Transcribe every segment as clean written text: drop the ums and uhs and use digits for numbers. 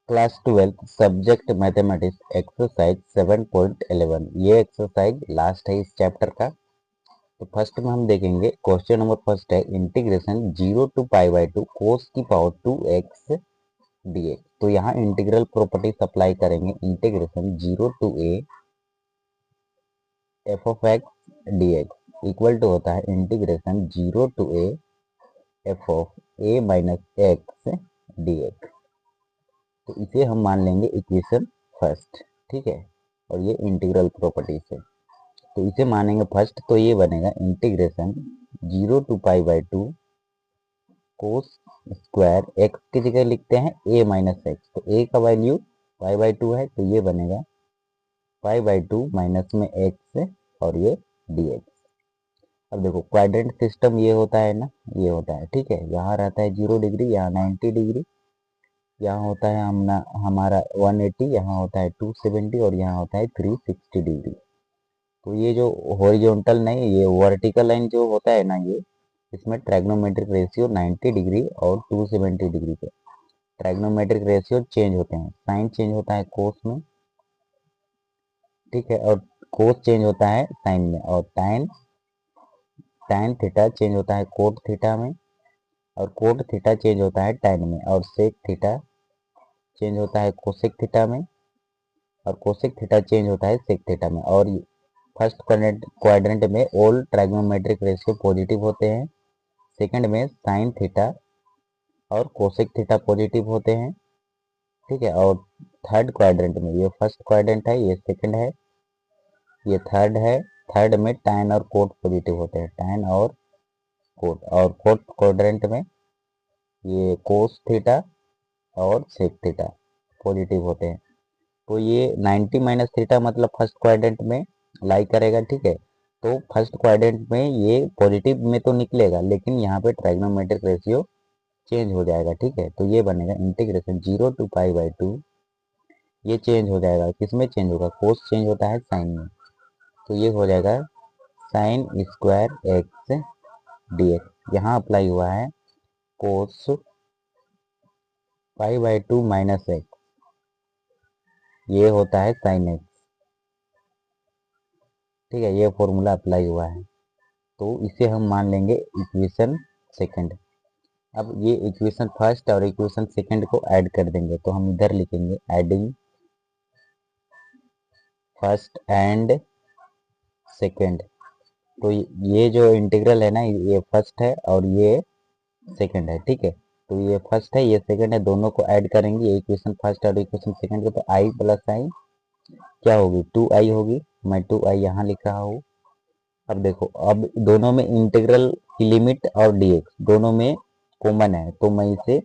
Class 12 subject mathematics exercise 7.11। ये exercise last है इस चैप्टर का। तो फर्स्ट में हम देखेंगे क्वेश्चन नंबर फर्स्ट है integration 0 to pi by 2 cos की पावर 2x dx। तो यहाँ इंटीग्रल प्रॉपर्टीज अप्लाई करेंगे। Integration 0 to a f of x dx equal to होता है integration 0 to a f of a minus x dx। तो इसे हम मान लेंगे इक्वेशन फर्स्ट, ठीक है। और ये इंटीग्रल प्रॉपर्टी से, तो इसे मानेंगे फर्स्ट। तो ये बनेगा integration 0 to pi by 2 cos square X की जगह लिखते हैं a माइनस एक्स। तो a का वैल्यू पाई बाई 2 है, तो ये बनेगा पाई बाई 2 माइनस में x और ये dx। अब देखो क्वाड्रेंट सिस्टम ये होता है ना, ये होता है, ठीक है। यहाँ रहता है 0 डिग्री, यहाँ 90 डिग्री, यहाँ होता है हमारा 180, यहाँ होता है 270 और यहाँ होता है 360 डिग्री। तो ये जो हॉरिजॉन्टल नहीं, ये वर्टिकल लाइन जो होता है ना, ये इसमें ट्राइग्नोमेट्रिक रेशियो 90 डिग्री और 270 डिग्री पे ट्राइग्नोमेट्रिक रेशियो चेंज होते हैं। साइन चेंज होता है कोस में, ठीक है, और कोस चेंज होता है साइन में, और टैन थीटा चेंज होता है कोट थीटा में, और कोट थीटा चेंज होता है टैन में, और सेक थीटा चेंज होता है कोसेक थीटा में, और कोसेक थीटा चेंज होता है सेक थीटा में। और फर्स्ट क्वाड्रेंट में ऑल ट्राइग्नोमेट्रिक रेशियो पॉजिटिव होते हैं। सेकंड में साइन थीटा और कोसेक थीटा पॉजिटिव होते हैं, ठीक है। और थर्ड क्वाड्रेंट में, ये फर्स्ट क्वाड्रेंट है, ये सेकंड है, ये थर्ड है। थर्ड में टैन और कोट पॉजिटिव होते हैं, टैन और कोट। और फोर्थ क्वाड्रेंट में ये कोस थीटा और सेक थीटा पॉजिटिव होते हैं। तो ये 90 माइनस थीटा मतलब फर्स्ट क्वाड्रेंट में लाई करेगा, ठीक है। तो फर्स्ट क्वाड्रेंट में ये पॉजिटिव में तो निकलेगा, लेकिन यहाँ पे ट्राइग्नोमेट्रिक रेशियो चेंज हो जाएगा, ठीक है। तो ये बनेगा इंटीग्रेशन 0 टू पाई बाई 2, ये चेंज हो जाएगा। किसमें चेंज होगा? कोस चेंज होता है साइन में, तो ये हो जाएगा साइन स्क्वायर एक्स dx। यहाँ अप्लाई हुआ है कोस पाई बाई 2 माइनस एक्स, ये होता है साइन एक्स, ठीक है। ये फॉर्मूला अप्लाई हुआ है, तो इसे हम मान लेंगे इक्वेशन सेकंड। अब ये इक्वेशन फर्स्ट और इक्वेशन सेकंड को ऐड कर देंगे, तो हम इधर लिखेंगे एडिंग फर्स्ट एंड सेकंड। तो ये जो इंटीग्रल है ना, ये फर्स्ट है और ये सेकंड है, ठीक है। तो ये फर्स्ट है, ये सेकंड है, दोनों को ऐड करेंगे, ये इक्वेशन फर्स्ट और इक्वेशन सेकंड को। तो आई प्लस आई क्या होगी? 2i होगी। मैं 2i यहाँ लिख रहा हूँ। अब देखो, अब दोनों में इंटीग्रल की लिमिट और dx दोनों में कॉमन है, तो मैं इसे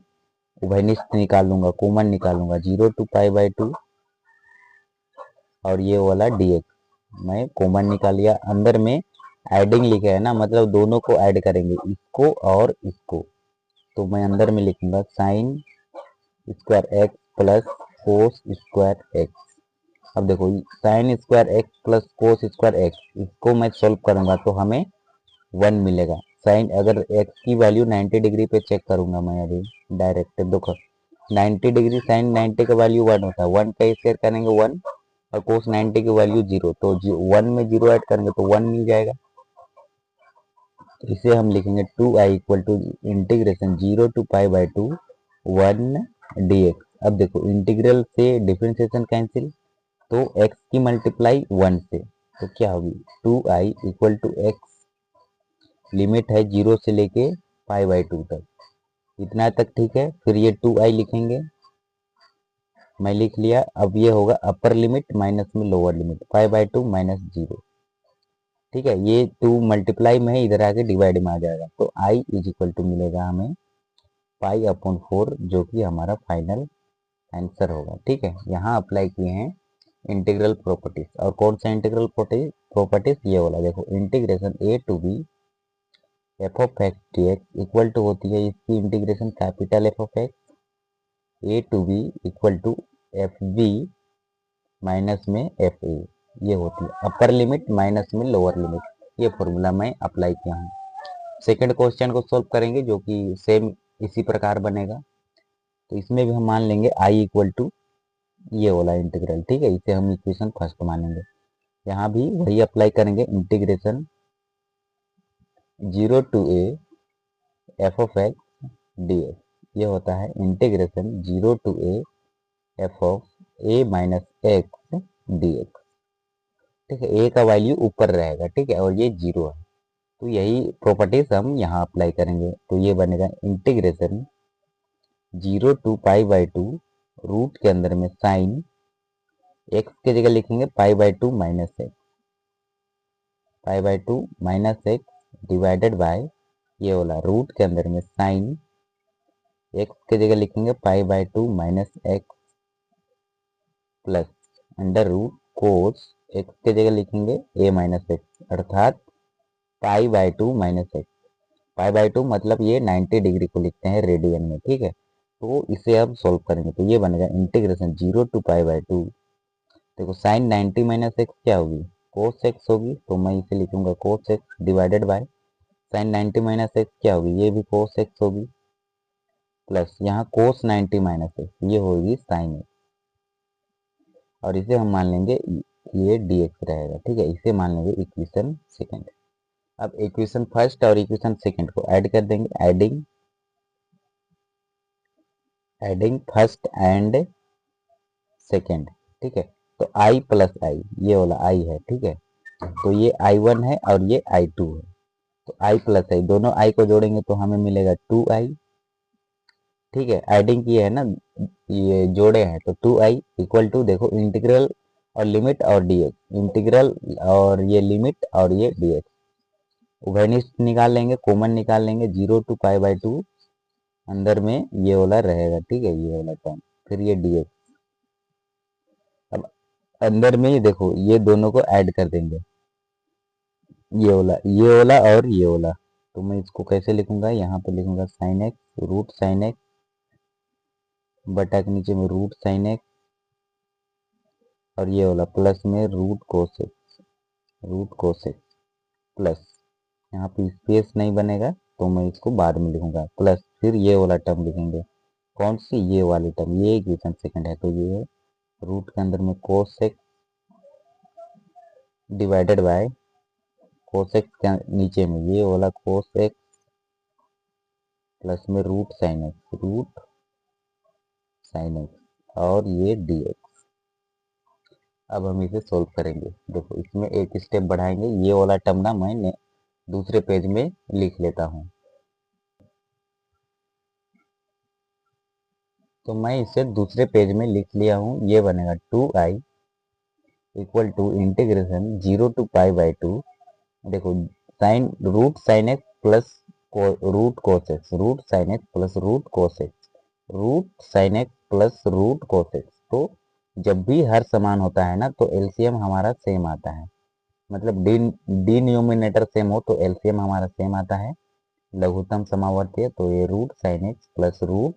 उभयनिष्ठ निकाल लूंगा, कॉमन निकालूंगा। 0 टू पाई बाई 2 और ये वाला dx मैं कॉमन निकाल लिया। अंदर में एडिंग लिखा है ना, मतलब दोनों को ऐड करेंगे, इसको और इसको। तो मैं अंदर में लिखूंगा साइन स्क्वायर एक्स प्लस कोस स्क्वायर एक्स। अब देखो, साइन स्क्वायर एक्स प्लस कोस स्क्वायर एक्स, इसको मैं सोल्व करूंगा तो हमें 1 मिलेगा। साइन, अगर एक्स की वैल्यू 90 डिग्री पे चेक करूंगा मैं अभी डायरेक्ट, देखो 90 डिग्री साइन 90 का वैल्यू 1 होता है, 1 का स्क्वायर करेंगे 1, और कोस 90 की वैल्यू 0, तो 1 में 0 ऐड करेंगे तो 1 मिल जाएगा। तो इसे हम लिखेंगे 2i equal to integration 0 to pi by 2 1 dx। अब देखो, इंटीग्रल से डिफरेंशिएशन कैंसिल, तो x की मल्टीप्लाई 1 से, तो क्या होगी? 2i equal to x, limit है 0 से लेके पाई बाई 2 तक, इतना तक, ठीक है। फिर ये 2i लिखेंगे, मैं लिख लिया। अब ये होगा अपर लिमिट माइनस में lower limit, pi by 2 minus 0, ठीक है। ये 2 मल्टीप्लाई में है, इधर आके डिवाइड में आ जाएगा, तो i इज इक्वल टू मिलेगा हमें पाई अपॉन 4, जो कि हमारा फाइनल आंसर होगा, ठीक है। यहाँ अप्लाई किए हैं इंटीग्रल प्रॉपर्टीज। और कौन सा इंटीग्रल प्रॉपर्टीज? ये वाला देखो, integration a to B F of x D X equal to होती है इसकी integration capital F of X A to B equal to F B minus में एफ ए, ये होती है अपर लिमिट माइनस में लोअर लिमिट। ये formula मैं अप्लाई किया हूँ। सेकंड क्वेश्चन को सॉल्व करेंगे, जो कि सेम इसी प्रकार बनेगा। तो इसमें भी हम मान लेंगे आई इक्वल टू ये वाला इंटीग्रल, ठीक है। इसे हम इक्वेशन फर्स्ट मानेंगे। यहाँ भी वही अप्लाई करेंगे, integration 0 to A F of x D x. ये होता है integration 0 to A F of A minus x D X, ठीक है। ए का वैल्यू ऊपर रहेगा, ठीक है, और ये 0 है। तो यही प्रॉपर्टीज हम यहाँ अप्लाई करेंगे। तो ये बनेगा integration 0 to pi by two root के अंदर में साइन एक्स की जगह लिखेंगे pi by two minus x, pi by two minus X divided by ये वाला रूट के अंदर में साइन एक्स की जगह लिखेंगे pi by two minus x plus under root cos x की जगह लिखेंगे ए माइनस एक्स, अर्थात pi by two minus x. Pi by two मतलब ये 90 डिग्री को लिखते हैं रेडियन में, ठीक है। तो इसे अब सोल्व करेंगे। तो ये बनेगा integration 0 to pi by two. देखो साइन 90 माइनस एक्स क्या होगी, कोस एक्स होगी। तो मैं इसे लिखूंगा cos x divided by sine 90 minus x क्या होगी, ये भी कोस एक्स होगी, प्लस यहाँ कोस 90 माइनस एक्स ये होगी साइन एक्स, और इसे हम मान लेंगे ये dx रहेगा, ठीक है। इसे मान लेंगे इक्वेशन सेकंड। अब इक्वेशन फर्स्ट और इक्वेशन सेकंड को ऐड कर देंगे, एडिंग फर्स्ट एंड सेकंड, ठीक है। तो i प्लस आई, ये वाला i है, ठीक है। तो ये i1 है और ये i2 है। तो i प्लस आई, दोनों i को जोड़ेंगे तो हमें मिलेगा 2i, ठीक है। एडिंग किए है ना, ये जोड़े हैं, तो 2i इक्वल टू देखो इंटीग्रल और लिमिट और dx, इंटीग्रल और ये लिमिट और ये dx उभयनिष्ठ निकाल लेंगे, कॉमन निकाल लेंगे। 0 टू पाई बाई टू अंदर में ये वाला रहेगा, ठीक है, ये वाला टर्म, फिर ये dx। अब अंदर में ही देखो ये दोनों को ऐड कर देंगे, ये वाला और ये वाला। तो मैं इसको कैसे लिखूंगा, यहाँ पे लिखूंगा sine x root sine x बटा के नीचे में रूट साइन एक्स, और ये वाला प्लस में रूट कोस एक्स प्लस, यहाँ पे स्पेस नहीं बनेगा तो मैं इसको बाद में लिखूंगा, प्लस फिर ये वाला टर्म लिखेंगे। कौन सी, ये वाली टर्म, ये इक्वेशन सेकंड है। तो ये रूट के अंदर में कोस x divided by cos x के नीचे में ये वाला कोस एक्स प्लस में रूट साइन एक्स और ये dx। अब हम इसे सोल्व करेंगे। देखो इसमें एक स्टेप बढ़ाएंगे, ये वाला टर्म ना मैं दूसरे पेज में लिख लेता हूँ। तो मैं इसे दूसरे पेज में लिख लिया हूँ। ये बनेगा 2i equal to integration 0 to pi by two, देखो sine root sine x plus root cos x, root sine x plus root cos x, root sine x plus root cos x. तो जब भी हर समान होता है ना तो एलसीएम हमारा सेम आता है, मतलब डिनोमिनेटर सेम हो तो एलसीएम हमारा सेम आता है। लघुत्तम समावर्ती है तो ये root sine x plus root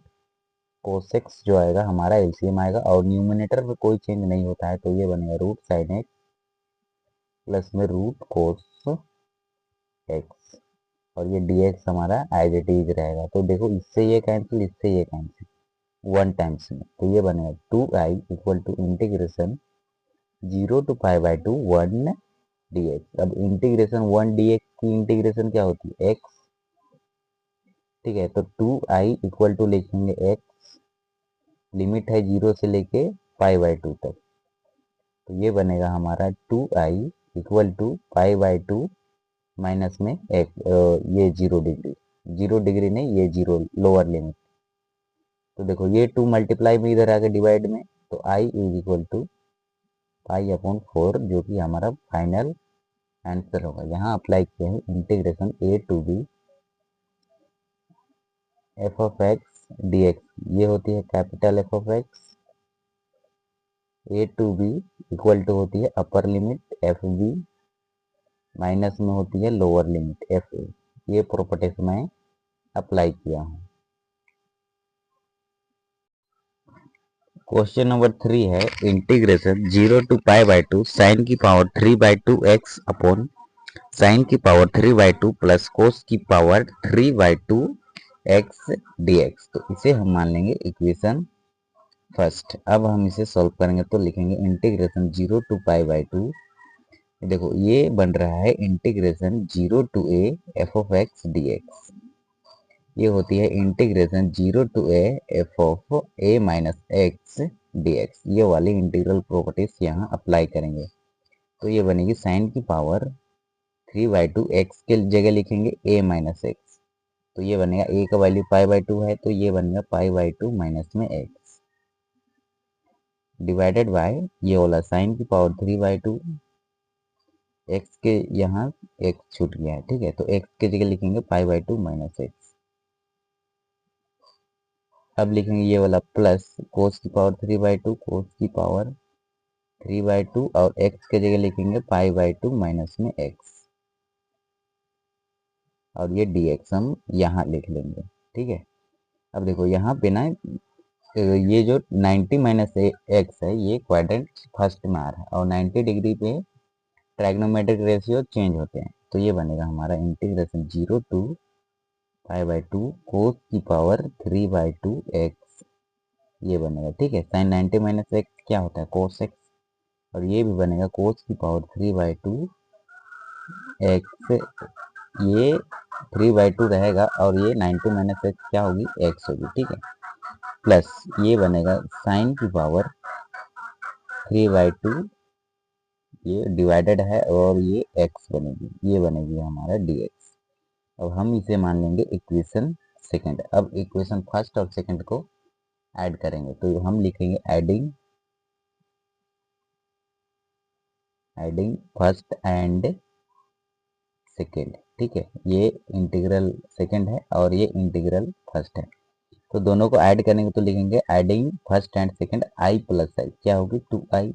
cos x जो आएगा हमारा एलसीएम आएगा, और न्यूमिनेटर में कोई चेंज नहीं होता है तो ये बनेगा रूट साइन एक्स प्लस में रूट कोस एक्स, और ये dx हमारा एज इट इज रहेगा। तो देखो इससे ये कैंसिल, इससे ये कैंसिल वन टाइम्स में, तो ये बनेगा 2i equal to integration 0 to pi by two 1 dx। अब इंटीग्रेशन 1 dx की इंटीग्रेशन क्या होती है, x, ठीक है। तो 2i इक्वल टू लिखेंगे x, लिमिट है 0 से लेके पाई बाई टू तक। तो ये बनेगा हमारा 2i equal to pi by two minus में एक ये 0 डिग्री नहीं, ये 0 लोअर लिमिट। तो देखो ये 2 मल्टीप्लाई में इधर आके डिवाइड में, तो i is equal to pi upon 4, जो कि हमारा फाइनल आंसर होगा। यहाँ अप्लाई किया है integration a to B F of x D x, ये होती है capital F of x, a to B equal to होती है upper limit f B minus में होती है लोअर लिमिट एफ ए। ये प्रॉपर्टीज मैं अप्लाई किया हूँ। क्वेश्चन नंबर 3 है integration 0 to pi by two sine की power 3 by two x upon sine की power 3 by two plus cos की power 3 by two x D x. तो इसे हम मान लेंगे इक्वेशन फर्स्ट। अब हम इसे सॉल्व करेंगे तो लिखेंगे इंटीग्रेशन 0 to π/2। देखो ये बन रहा है integration 0 to a f of x dx। ये होती है integration 0 to a f of a minus x dx। ये वाली इंटीग्रल प्रॉपर्टीज यहाँ अप्लाई करेंगे तो ये बनेगी साइन की पावर 3/2 एक्स के जगह लिखेंगे a माइनस एक्स। तो ये बनेगा a का वैल्यू π/2 है तो ये बनेगा π/2 माइनस में x डिवाइडेड बाय ये वाला साइन की पावर 3/2 एक्स के यहाँ x छूट गया है, ठीक है। तो x के जगह लिखेंगे π/2 माइनस एक्स। अब लिखेंगे ये वाला प्लस कोस की पावर 3/2 कोस की पावर 3/2 और x के जगह लिखेंगे π/2 माइनस में x और ये dx हम यहाँ लिख लेंगे, ठीक है। अब देखो यहाँ पे ना ये जो 90 माइनस एक्स है ये क्वाड्रेंट फर्स्ट में आ रहा है और 90 डिग्री पे ट्राइग्नोमेट्रिक रेशियो चेंज होते हैं। तो ये बनेगा हमारा इंटीग्रेशन 0 to π/2 कोस की पावर 3/2 एक्स ये बनेगा, ठीक है। साइन 90 माइनस एक्स क्या होता है कोस एक्स और ये भी बनेगा कोस की पावर 3/2 एक्स। ये 3/2 रहेगा और ये 90 माइनस एक्स क्या होगी एक्स होगी, ठीक है। प्लस ये बनेगा साइन की पावर 3/2 ये डिवाइडेड है और ये x बनेगी, ये बनेगी हमारा dx। अब हम इसे मान लेंगे इक्वेशन सेकंड। अब इक्वेशन फर्स्ट और सेकंड को ऐड करेंगे तो हम लिखेंगे एडिंग फर्स्ट एंड सेकंड, ठीक है। ये इंटीग्रल सेकंड है और ये इंटीग्रल फर्स्ट है तो दोनों को ऐड करेंगे तो लिखेंगे adding first and second i plus i क्या होगी 2i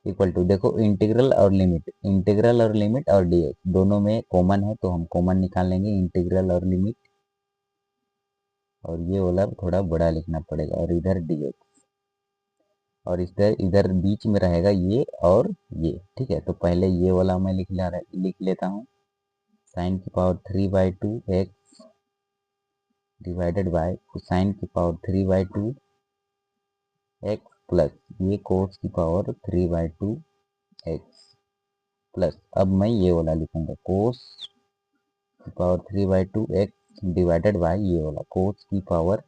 इक्वल टू देखो इंटीग्रल और लिमिट और dx दोनों में कॉमन है तो हम कॉमन निकाल लेंगे इंटीग्रल और लिमिट और ये वाला थोड़ा बड़ा लिखना पड़ेगा और इधर dx और इधर बीच में रहेगा ये और ये, ठीक है। तो पहले ये वाला मैं लिख लेता हूँ साइन की power 3/2 x divided by sine की पावर 3/2 एक्स प्लस ये कोस की पावर 3/2 एक्स प्लस अब मैं ये वाला लिखूंगा कोस की पावर 3/2 एक्स डिवाइडेड बाय ये वाला कोस की पावर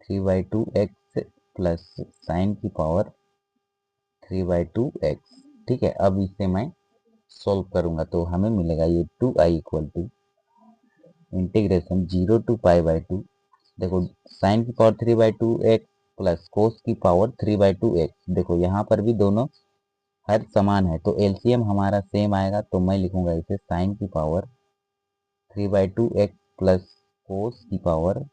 3/2 एक्स प्लस साइन की पावर 3/2 एक्स, ठीक है। अब इसे मैं सॉल्व करूंगा तो हमें मिलेगा ये 2i equal to integration 0 to π/2 देखो साइन की पावर 3/2 एक्स प्लस कोस की पावर 3/2 एक्स। देखो यहाँ पर भी दोनों हर समान है तो एलसीएम हमारा सेम आएगा तो मैं लिखूंगा इसे साइन की पावर 3/2 एक्स प्लस कोस की पावर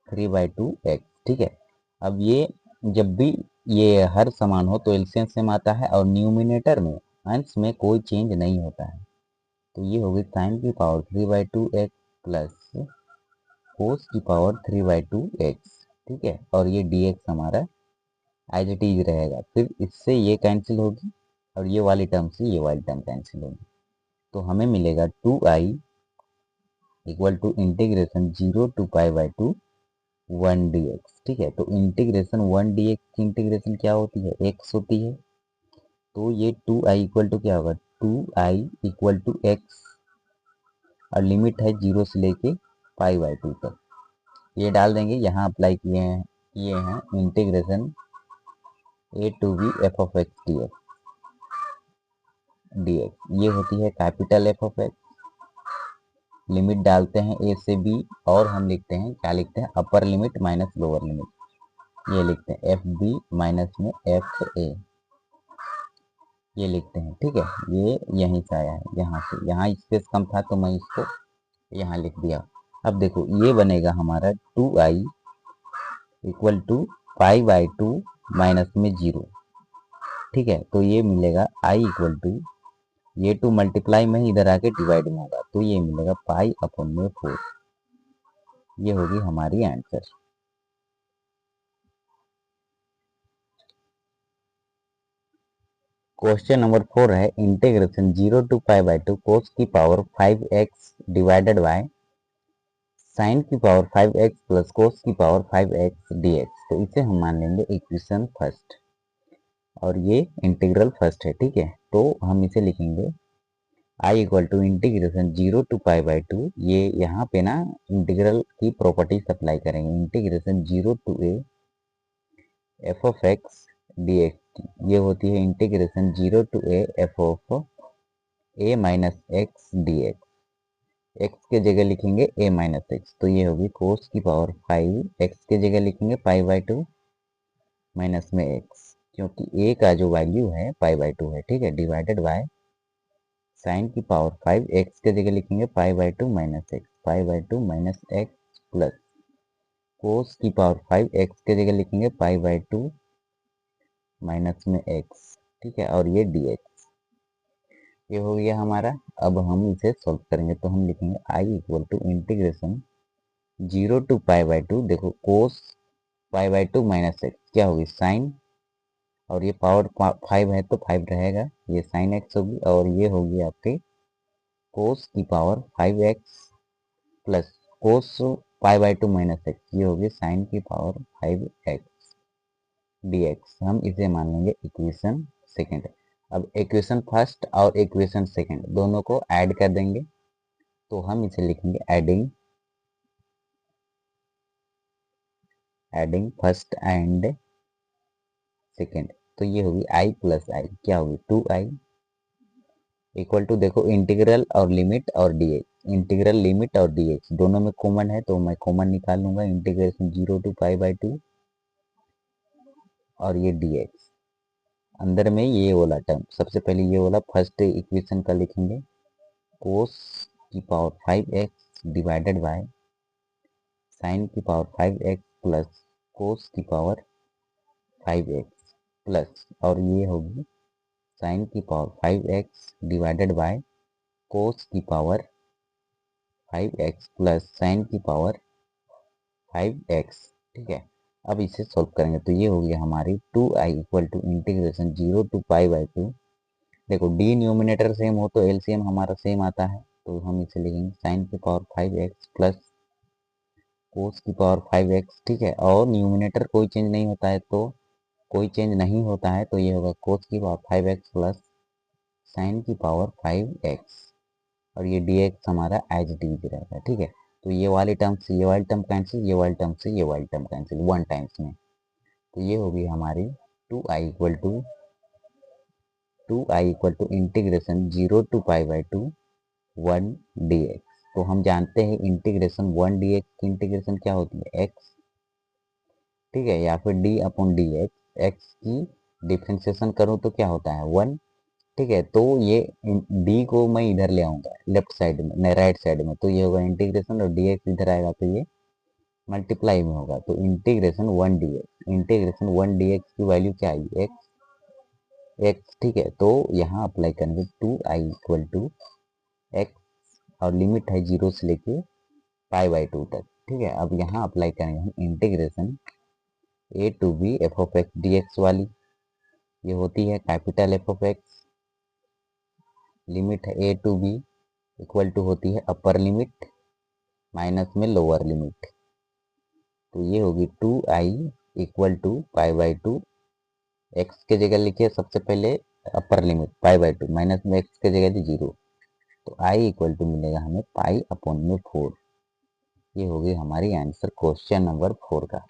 3/2 एक्स, ठीक है। अब ये जब भी ये हर समान हो तो एलसीएम सेम आता है और न्यूमिनेटर में अंश में कोई चेंज नहीं होता है तो ये होगी साइन की पावर 3/2 एक्स प्लस कोस की पावर 3/2 एक्स, ठीक है। और ये dx हमारा एज इट इज रहेगा। फिर इससे ये कैंसिल होगी और ये वाली टर्म से ये वाली टर्म कैंसिल होगी तो हमें मिलेगा 2i equal to integration 0 to π/2 1 dx, ठीक है। तो इंटीग्रेशन 1 dx की इंटीग्रेशन क्या होती है x होती है तो ये 2i इक्वल टू क्या होगा 2i इक्वल टू x और लिमिट है 0 से लेके π/2 तक ये डाल देंगे। यहाँ अप्लाई किए हैं integration a to b f of x dx ये होती है capital f of x। Limit डालते हैं a से b और हम लिखते हैं क्या लिखते हैं अपर लिमिट माइनस लोअर लिमिट ये लिखते हैं एफ बी माइनस में एफ ए ये लिखते हैं, ठीक है। ये यहीं से आया है यहाँ से, यहाँ स्पेस कम था तो मैं इसको यहाँ लिख दिया। अब देखो ये बनेगा हमारा 2i इक्वल टू π/2 माइनस में 0, ठीक है। तो ये मिलेगा i इक्वल टू ये 2 मल्टीप्लाई में इधर आके डिवाइड में होगा तो ये मिलेगा π/4 ये होगी हमारी आंसर। क्वेश्चन नंबर 4 है इंटीग्रेशन 0 to π/2 कोस की power 5x divided by sine की पावर 5x प्लस कोस की पावर 5x dx, तो इसे हम मान लेंगे इक्वेशन फर्स्ट और ये इंटीग्रल फर्स्ट है। ठीक है, तो हम इसे लिखेंगे i equal to integration 0 to π/2। ये यहाँ पे ना इंटीग्रल की प्रॉपर्टीज अप्लाई करेंगे, integration 0 to a f of x D x, ये होती है integration 0 to a f of a minus x D x. X के जगह लिखेंगे a माइनस एक्स, तो ये होगी कोस की पावर 5, एक्स के जगह लिखेंगे π/2 माइनस में एक्स, क्योंकि a का जो वैल्यू है π/2 है। ठीक है, डिवाइडेड बाय साइन की पावर 5, एक्स के जगह लिखेंगे π/2 minus x, π/2 minus x plus cos की पावर 5, एक्स के जगह लिखेंगे π/2 माइनस में एक्स। ठीक है, और ये dx, ये हो गया हमारा। अब हम इसे सॉल्व करेंगे, तो हम लिखेंगे i equal to integration 0 to π/2, देखो कोस π/2 माइनस एक्स क्या होगी साइन, और ये पावर 5 है तो 5 रहेगा, ये साइन एक्स होगी, और ये होगी आपकी कोस की power 5x plus cos π/2 minus x, ये होगी साइन की पावर 5x dx। हम इसे मान लेंगे इक्वेशन सेकेंड। अब इक्वेशन फर्स्ट और इक्वेशन सेकेंड दोनों को ऐड कर देंगे, तो हम इसे लिखेंगे एडिंग फर्स्ट एंड सेकेंड, तो ये होगी i प्लस आई, क्या होगी 2i इक्वल टू, देखो इंटीग्रल और लिमिट और dx, इंटीग्रल लिमिट और dx दोनों में कॉमन है, तो मैं कॉमन निकाल लूंगा, इंटीग्रेशन 0 to π/2 और ये dx। अंदर में ये वाला टर्म, सबसे पहले ये वाला फर्स्ट इक्वेशन का लिखेंगे, कोस की power 5x divided by sine की पावर 5x प्लस कोस की पावर 5x प्लस, और ये होगी साइन की power 5x divided by cos की पावर 5x प्लस साइन की पावर 5x। ठीक है, अब इसे सॉल्व करेंगे, तो ये हो गया हमारी 2i equal to integration 0 to π/2। देखो डी न्यूमिनेटर सेम हो तो एलसीएम हमारा सेम आता है, तो हम इसे लिखेंगे साइन की पावर 5x प्लस कोस की पावर 5x। ठीक है, और न्यूमिनेटर कोई चेंज नहीं होता है, तो कोई चेंज नहीं होता है, तो ये होगा कोस की पावर 5x प्लस साइन की पावर 5x, और ये dx हमारा एज इट इज रहेगा। ठीक है, तो ये वाली टर्म से ये वाली टर्म कैंसिल, ये वाली टर्म से ये वाली टर्म कैंसिल वन टाइम्स में, तो ये होगी हमारी 2i equal to integration 0 to π/2 1 dx। तो हम जानते हैं इंटीग्रेशन 1 dx की इंटीग्रेशन क्या होती है x, ठीक है, या फिर d अपॉन dx, x की डिफ्रेंसिएशन करूँ तो क्या होता है 1। ठीक है, तो ये d को मैं इधर ले आऊंगा लेफ्ट साइड में, नहीं राइट साइड में, तो ये होगा इंटीग्रेशन, और dx इधर आएगा तो ये मल्टीप्लाई में होगा, तो इंटीग्रेशन 1 dx, इंटीग्रेशन 1 dx की वैल्यू क्या आई x। ठीक है, तो यहाँ अप्लाई करेंगे 2i इक्वल टू एक्स, और लिमिट है 0 से लेके π/2 तक। ठीक है, अब यहाँ अप्लाई करेंगे हम integration a to b f of x dx वाली, ये होती है capital F of x, limit है a to b equal to होती है अपर लिमिट माइनस में लोअर लिमिट, तो ये होगी 2i इक्वल टू π/2, एक्स के जगह लिखिए सबसे पहले अपर लिमिट π/2 माइनस में एक्स के जगह थी 0, तो i इक्वल टू मिलेगा हमें पाई अपॉन में 4। ये होगी हमारी आंसर क्वेश्चन नंबर 4 का।